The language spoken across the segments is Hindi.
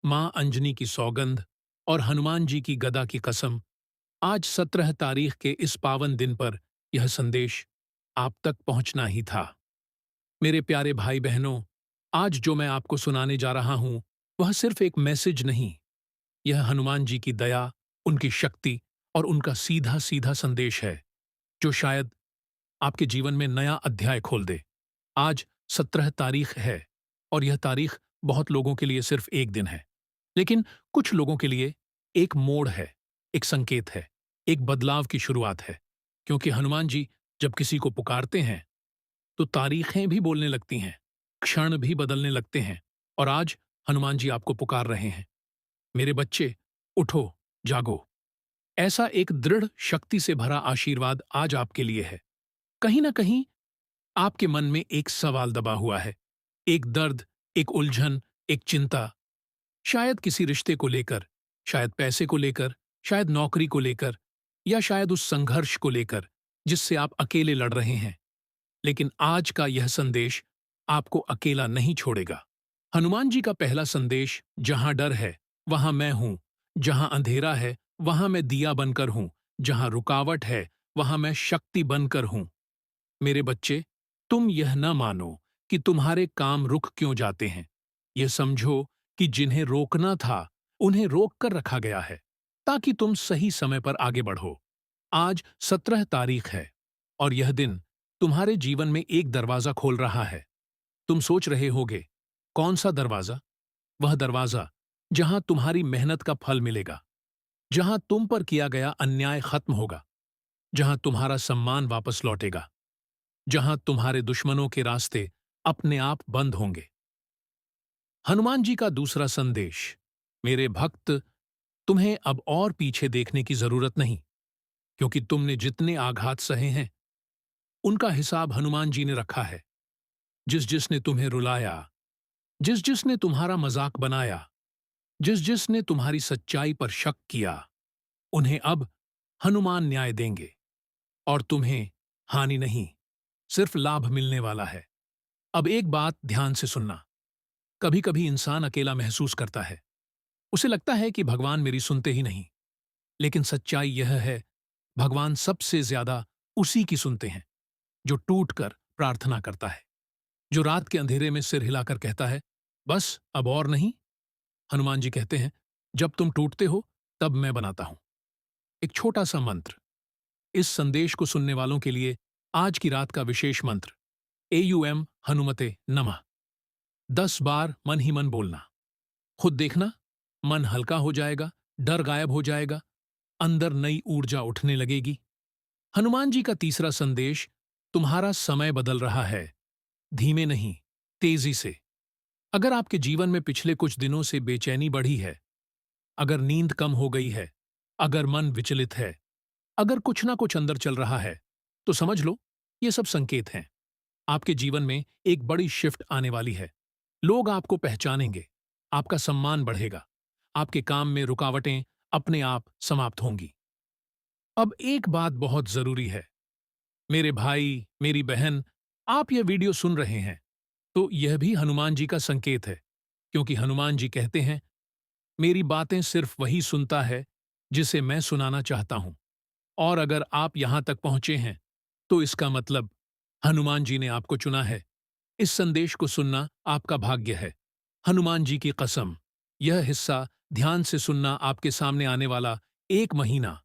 माँ अंजनी की सौगंध और हनुमान जी की गदा की कसम, आज 17 तारीख के इस पावन दिन पर यह संदेश आप तक पहुंचना ही था। मेरे प्यारे भाई बहनों, आज जो मैं आपको सुनाने जा रहा हूं, वह सिर्फ एक मैसेज नहीं, यह हनुमान जी की दया, उनकी शक्ति और उनका सीधा सीधा संदेश है, जो शायद आपके जीवन में नया अध्याय खोल दे। आज 17 तारीख है और यह तारीख बहुत लोगों के लिए सिर्फ एक दिन है, लेकिन कुछ लोगों के लिए एक मोड़ है, एक संकेत है, एक बदलाव की शुरुआत है। क्योंकि हनुमान जी जब किसी को पुकारते हैं, तो तारीखें भी बोलने लगती हैं, क्षण भी बदलने लगते हैं। और आज हनुमान जी आपको पुकार रहे हैं, मेरे बच्चे, उठो, जागो। ऐसा एक दृढ़ शक्ति से भरा आशीर्वाद आज आपके लिए है। कहीं ना कहीं आपके मन में एक सवाल दबा हुआ है, एक दर्द, एक उलझन, एक चिंता, शायद किसी रिश्ते को लेकर, शायद पैसे को लेकर, शायद नौकरी को लेकर, या शायद उस संघर्ष को लेकर जिससे आप अकेले लड़ रहे हैं। लेकिन आज का यह संदेश आपको अकेला नहीं छोड़ेगा। हनुमान जी का पहला संदेश, जहां डर है वहां मैं हूं, जहां अंधेरा है वहां मैं दिया बनकर हूं, जहां रुकावट है वहां मैं शक्ति बनकर हूं। मेरे बच्चे, तुम यह न मानो कि तुम्हारे काम रुक क्यों जाते हैं। यह समझो कि जिन्हें रोकना था, उन्हें रोक कर रखा गया है, ताकि तुम सही समय पर आगे बढ़ो। आज 17 तारीख है और यह दिन तुम्हारे जीवन में एक दरवाजा खोल रहा है। तुम सोच रहे होगे, कौन सा दरवाजा? वह दरवाजा जहां तुम्हारी मेहनत का फल मिलेगा, जहां तुम पर किया गया अन्याय खत्म होगा, जहां तुम्हारा सम्मान वापस लौटेगा, जहां तुम्हारे दुश्मनों के रास्ते अपने आप बंद होंगे। हनुमान जी का दूसरा संदेश, मेरे भक्त, तुम्हें अब और पीछे देखने की जरूरत नहीं, क्योंकि तुमने जितने आघात सहे हैं, उनका हिसाब हनुमान जी ने रखा है। जिस जिसने तुम्हें रुलाया, जिस जिसने तुम्हारा मजाक बनाया, जिस जिसने तुम्हारी सच्चाई पर शक किया, उन्हें अब हनुमान न्याय देंगे और तुम्हें हानि नहीं, सिर्फ लाभ मिलने वाला है। अब एक बात ध्यान से सुनना। कभी कभी इंसान अकेला महसूस करता है, उसे लगता है कि भगवान मेरी सुनते ही नहीं। लेकिन सच्चाई यह है, भगवान सबसे ज्यादा उसी की सुनते हैं जो टूट कर प्रार्थना करता है, जो रात के अंधेरे में सिर हिलाकर कहता है, बस अब और नहीं। हनुमान जी कहते हैं, जब तुम टूटते हो तब मैं बनाता हूं। एक छोटा सा मंत्र, इस संदेश को सुनने वालों के लिए आज की रात का विशेष मंत्र, AUM हनुमते नमः। 10 बार मन ही मन बोलना। खुद देखना, मन हल्का हो जाएगा, डर गायब हो जाएगा, अंदर नई ऊर्जा उठने लगेगी। हनुमान जी का तीसरा संदेश, तुम्हारा समय बदल रहा है, धीमे नहीं, तेजी से। अगर आपके जीवन में पिछले कुछ दिनों से बेचैनी बढ़ी है, अगर नींद कम हो गई है, अगर मन विचलित है, अगर कुछ ना कुछ अंदर चल रहा है, तो समझ लो ये सब संकेत हैं। आपके जीवन में एक बड़ी शिफ्ट आने वाली है। लोग आपको पहचानेंगे, आपका सम्मान बढ़ेगा, आपके काम में रुकावटें अपने आप समाप्त होंगी। अब एक बात बहुत जरूरी है, मेरे भाई, मेरी बहन, आप यह वीडियो सुन रहे हैं, तो यह भी हनुमान जी का संकेत है। क्योंकि हनुमान जी कहते हैं, मेरी बातें सिर्फ वही सुनता है जिसे मैं सुनाना चाहता हूं। और अगर आप यहां तक पहुंचे हैं, तो इसका मतलब हनुमान जी ने आपको चुना है। इस संदेश को सुनना आपका भाग्य है। हनुमान जी की कसम, यह हिस्सा ध्यान से सुनना, आपके सामने आने वाला एक महीना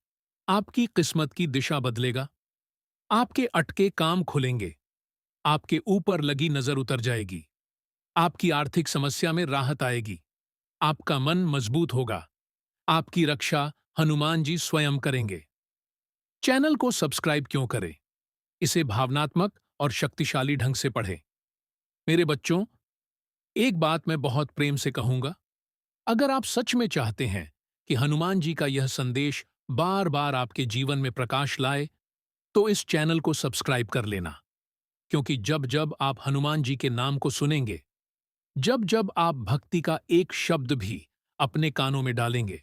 आपकी किस्मत की दिशा बदलेगा। आपके अटके काम खुलेंगे, आपके ऊपर लगी नजर उतर जाएगी, आपकी आर्थिक समस्या में राहत आएगी, आपका मन मजबूत होगा, आपकी रक्षा हनुमान जी स्वयं करेंगे। चैनल को सब्सक्राइब क्यों करें? इसे भावनात्मक और शक्तिशाली ढंग से पढ़ें। मेरे बच्चों, एक बात मैं बहुत प्रेम से कहूंगा, अगर आप सच में चाहते हैं कि हनुमान जी का यह संदेश बार बार आपके जीवन में प्रकाश लाए, तो इस चैनल को सब्सक्राइब कर लेना। क्योंकि जब जब आप हनुमान जी के नाम को सुनेंगे, जब जब आप भक्ति का एक शब्द भी अपने कानों में डालेंगे,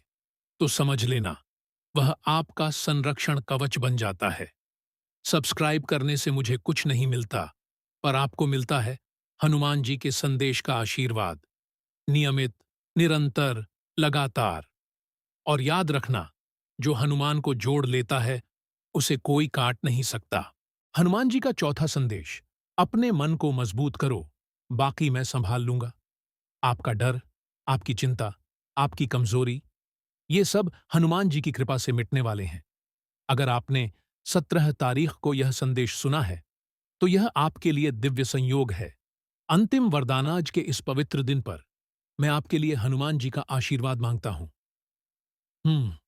तो समझ लेना वह आपका संरक्षण कवच बन जाता है। सब्सक्राइब करने से मुझे कुछ नहीं मिलता, पर आपको मिलता है हनुमान जी के संदेश का आशीर्वाद। नियमित निरंतर, लगातार। और याद रखना, जो हनुमान को जोड़ लेता है, उसे कोई काट नहीं सकता। हनुमान जी का चौथा संदेश, अपने मन को मजबूत करो, बाकी मैं संभाल लूंगा। आपका डर, आपकी चिंता, आपकी कमजोरी, ये सब हनुमान जी की कृपा से मिटने वाले हैं। अगर आपने 17 तारीख को यह संदेश सुना है, तो यह आपके लिए दिव्य संयोग है। अंतिम वरदानाज के इस पवित्र दिन पर मैं आपके लिए हनुमान जी का आशीर्वाद मांगता हूं। हम्म।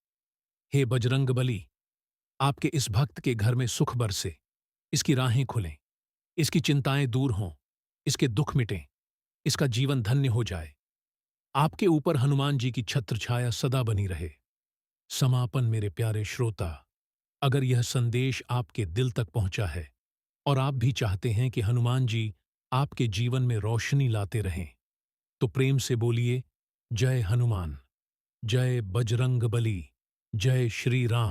हे बजरंग बली, आपके इस भक्त के घर में सुख बरसे, इसकी राहें खुलें, इसकी चिंताएं दूर हों, इसके दुख मिटें, इसका जीवन धन्य हो जाए। आपके ऊपर हनुमान जी की छत्र छाया सदा बनी रहे। समापन। मेरे प्यारे श्रोता, अगर यह संदेश आपके दिल तक पहुंचा है और आप भी चाहते हैं कि हनुमान जी आपके जीवन में रोशनी लाते रहें, तो प्रेम से बोलिए, जय हनुमान, जय बजरंग बली, जय श्री राम।